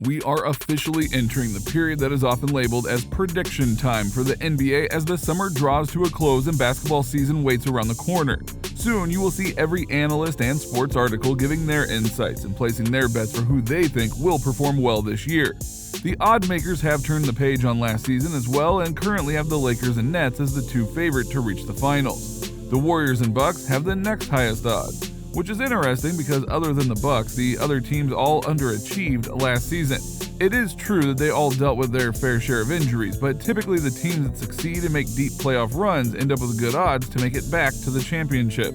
We are officially entering the period that is often labeled as prediction time for the NBA as the summer draws to a close and basketball season waits around the corner. Soon, you will see every analyst and sports article giving their insights and placing their bets for who they think will perform well this year. The odd makers have turned the page on last season as well and currently have the Lakers and Nets as the two favorite to reach the finals. The Warriors and Bucks have the next highest odds, which is interesting because other than the Bucks, the other teams all underachieved last season. It is true that they all dealt with their fair share of injuries, but typically the teams that succeed and make deep playoff runs end up with good odds to make it back to the championship.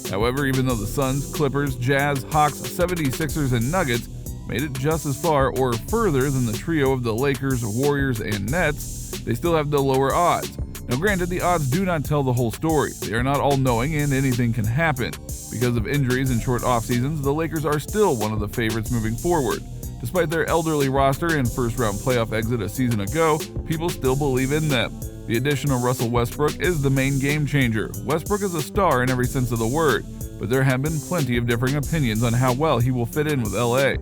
However, even though the Suns, Clippers, Jazz, Hawks, 76ers, and Nuggets made it just as far or further than the trio of the Lakers, Warriors, and Nets, they still have the lower odds. Now granted, the odds do not tell the whole story. They are not all-knowing and anything can happen. Because of injuries and short off-seasons, the Lakers are still one of the favorites moving forward. Despite their elderly roster and first-round playoff exit a season ago, people still believe in them. The addition of Russell Westbrook is the main game changer. Westbrook is a star in every sense of the word, but there have been plenty of differing opinions on how well he will fit in with LA.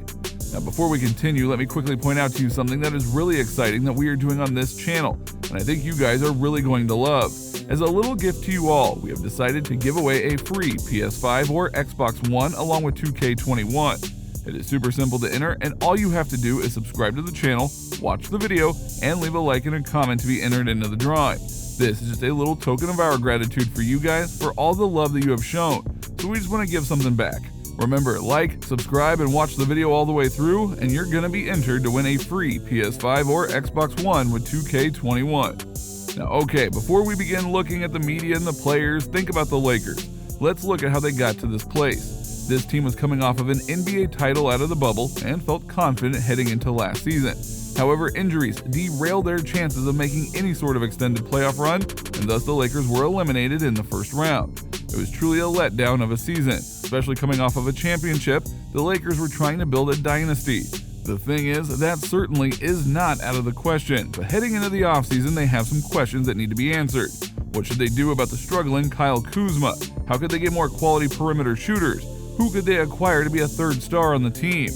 Now before we continue, let me quickly point out to you something that is really exciting that we are doing on this channel, and I think you guys are really going to love. As a little gift to you all, we have decided to give away a free PS5 or Xbox One along with 2K21. It is super simple to enter, and all you have to do is subscribe to the channel, watch the video, and leave a like and a comment to be entered into the drawing. This is just a little token of our gratitude for you guys for all the love that you have shown, so we just want to give something back. Remember, like, subscribe, and watch the video all the way through, and you're going to be entered to win a free PS5 or Xbox One with 2K21. Now, okay, before we begin looking at the media and the players, think about the Lakers. Let's look at how they got to this place. This team was coming off of an NBA title out of the bubble and felt confident heading into last season. However, injuries derailed their chances of making any sort of extended playoff run, and thus the Lakers were eliminated in the first round. It was truly a letdown of a season, especially coming off of a championship. The Lakers were trying to build a dynasty. The thing is, that certainly is not out of the question, but heading into the offseason, they have some questions that need to be answered. What should they do about the struggling Kyle Kuzma? How could they get more quality perimeter shooters? Who could they acquire to be a third star on the team?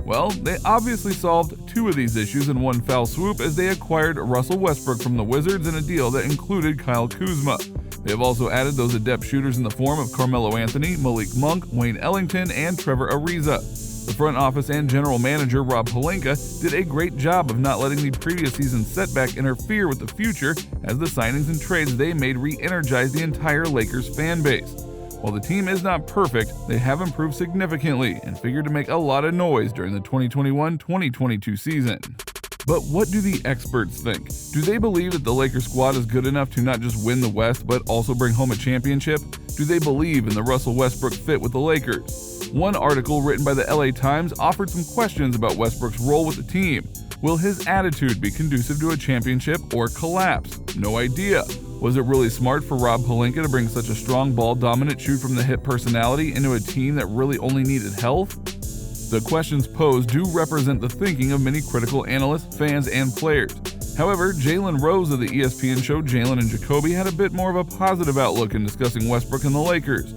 Well, they obviously solved two of these issues in one foul swoop as they acquired Russell Westbrook from the Wizards in a deal that included Kyle Kuzma. They have also added those adept shooters in the form of Carmelo Anthony, Malik Monk, Wayne Ellington, and Trevor Ariza. The front office and general manager Rob Pelinka did a great job of not letting the previous season's setback interfere with the future, as the signings and trades they made re-energized the entire Lakers fan base. While the team is not perfect, they have improved significantly and figured to make a lot of noise during the 2021-2022 season. But what do the experts think? Do they believe that the Lakers squad is good enough to not just win the West but also bring home a championship? Do they believe in the Russell Westbrook fit with the Lakers? One article written by the LA Times offered some questions about Westbrook's role with the team. Will his attitude be conducive to a championship or collapse? No idea. Was it really smart for Rob Pelinka to bring such a strong ball-dominant shoot-from-the-hip personality into a team that really only needed health? The questions posed do represent the thinking of many critical analysts, fans, and players. However, Jalen Rose of the ESPN show Jalen and Jacoby had a bit more of a positive outlook in discussing Westbrook and the Lakers.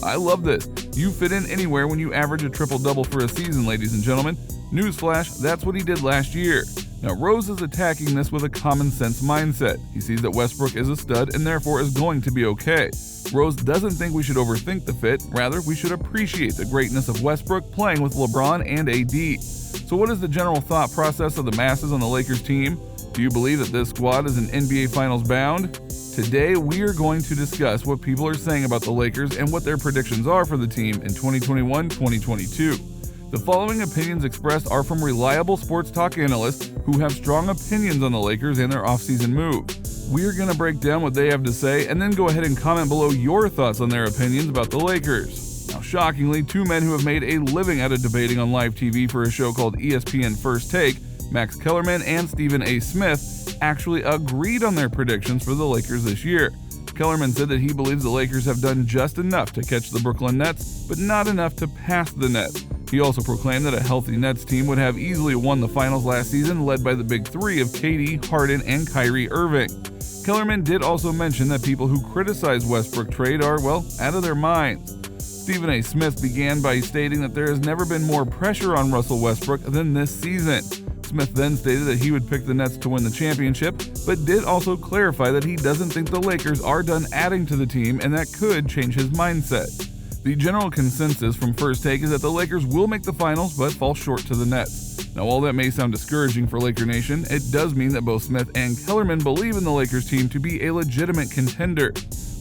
I love this. You fit in anywhere when you average a triple-double for a season, ladies and gentlemen. Newsflash, that's what he did last year. Now, Rose is attacking this with a common-sense mindset. He sees that Westbrook is a stud and therefore is going to be okay. Rose doesn't think we should overthink the fit, rather we should appreciate the greatness of Westbrook playing with LeBron and AD. So what is the general thought process of the masses on the Lakers team? Do you believe that this squad is an NBA Finals bound? Today, we are going to discuss what people are saying about the Lakers and what their predictions are for the team in 2021-2022. The following opinions expressed are from reliable sports talk analysts who have strong opinions on the Lakers and their offseason move. We're going to break down what they have to say and then go ahead and comment below your thoughts on their opinions about the Lakers. Now, shockingly, two men who have made a living out of debating on live TV for a show called ESPN First Take, Max Kellerman and Stephen A. Smith, actually agreed on their predictions for the Lakers this year. Kellerman said that he believes the Lakers have done just enough to catch the Brooklyn Nets, but not enough to pass the Nets. He also proclaimed that a healthy Nets team would have easily won the finals last season, led by the big three of KD, Harden, and Kyrie Irving. Kellerman did also mention that people who criticize Westbrook trade are, well, out of their minds. Stephen A. Smith began by stating that there has never been more pressure on Russell Westbrook than this season. Smith then stated that he would pick the Nets to win the championship, but did also clarify that he doesn't think the Lakers are done adding to the team and that could change his mindset. The general consensus from First Take is that the Lakers will make the finals but fall short to the Nets. Now, while that may sound discouraging for Laker Nation, it does mean that both Smith and Kellerman believe in the Lakers team to be a legitimate contender.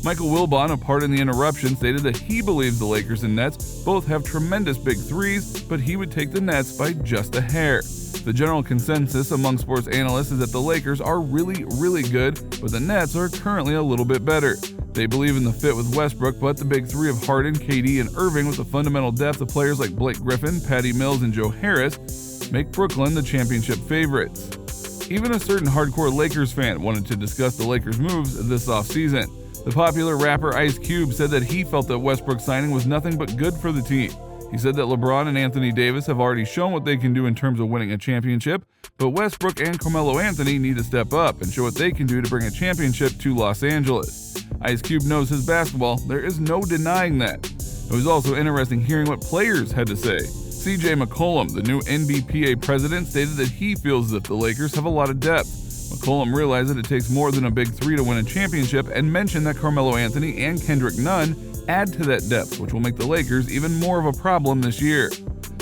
Michael Wilbon, a part in the interruption, stated that he believes the Lakers and Nets both have tremendous big threes, but he would take the Nets by just a hair. The general consensus among sports analysts is that the Lakers are really good, but the Nets are currently a little bit better. They believe in the fit with Westbrook, but the big three of Harden, KD, and Irving with the fundamental depth of players like Blake Griffin, Patty Mills, and Joe Harris make Brooklyn the championship favorites. Even a certain hardcore Lakers fan wanted to discuss the Lakers' moves this offseason. The popular rapper Ice Cube said that he felt that Westbrook's signing was nothing but good for the team. He said that LeBron and Anthony Davis have already shown what they can do in terms of winning a championship, but Westbrook and Carmelo Anthony need to step up and show what they can do to bring a championship to Los Angeles. Ice Cube knows his basketball, there is no denying that. It was also interesting hearing what players had to say. CJ McCollum, the new NBPA president, stated that he feels as if the Lakers have a lot of depth. McCollum realized that it takes more than a big three to win a championship and mentioned that Carmelo Anthony and Kendrick Nunn add to that depth, which will make the Lakers even more of a problem this year.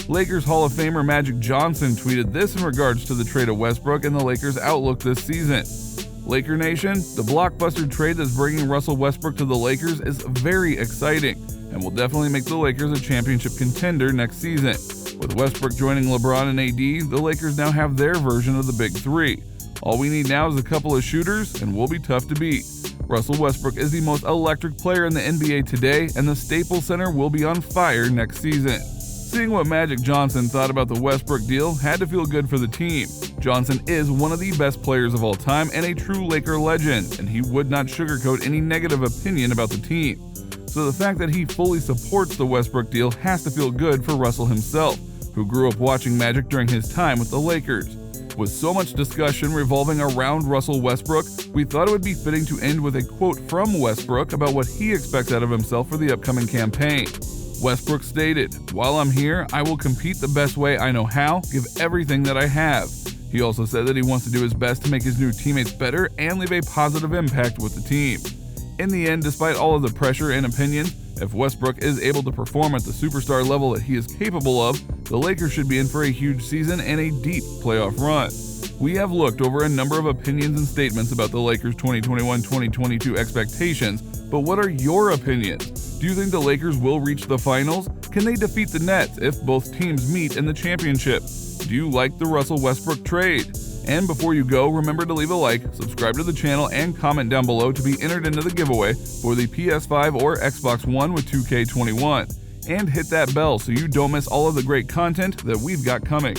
Lakers Hall of Famer Magic Johnson tweeted this in regards to the trade of Westbrook and the Lakers' outlook this season. Laker Nation, the blockbuster trade that's bringing Russell Westbrook to the Lakers is very exciting and will definitely make the Lakers a championship contender next season. With Westbrook joining LeBron and AD, the Lakers now have their version of the Big Three. All we need now is a couple of shooters, and we'll be tough to beat. Russell Westbrook is the most electric player in the NBA today, and the Staples Center will be on fire next season. Seeing what Magic Johnson thought about the Westbrook deal had to feel good for the team. Johnson is one of the best players of all time and a true Laker legend, and he would not sugarcoat any negative opinion about the team. So the fact that he fully supports the Westbrook deal has to feel good for Russell himself, who grew up watching Magic during his time with the Lakers. With so much discussion revolving around Russell Westbrook, we thought it would be fitting to end with a quote from Westbrook about what he expects out of himself for the upcoming campaign. Westbrook stated, "While I'm here, I will compete the best way I know how, give everything that I have." He also said that he wants to do his best to make his new teammates better and leave a positive impact with the team. In the end, despite all of the pressure and opinions, if Westbrook is able to perform at the superstar level that he is capable of, the Lakers should be in for a huge season and a deep playoff run. We have looked over a number of opinions and statements about the Lakers' 2021-2022 expectations, but what are your opinions? Do you think the Lakers will reach the finals? Can they defeat the Nets if both teams meet in the championship? Do you like the Russell Westbrook trade? And before you go, remember to leave a like, subscribe to the channel, and comment down below to be entered into the giveaway for the PS5 or Xbox One with 2K21. And hit that bell so you don't miss all of the great content that we've got coming.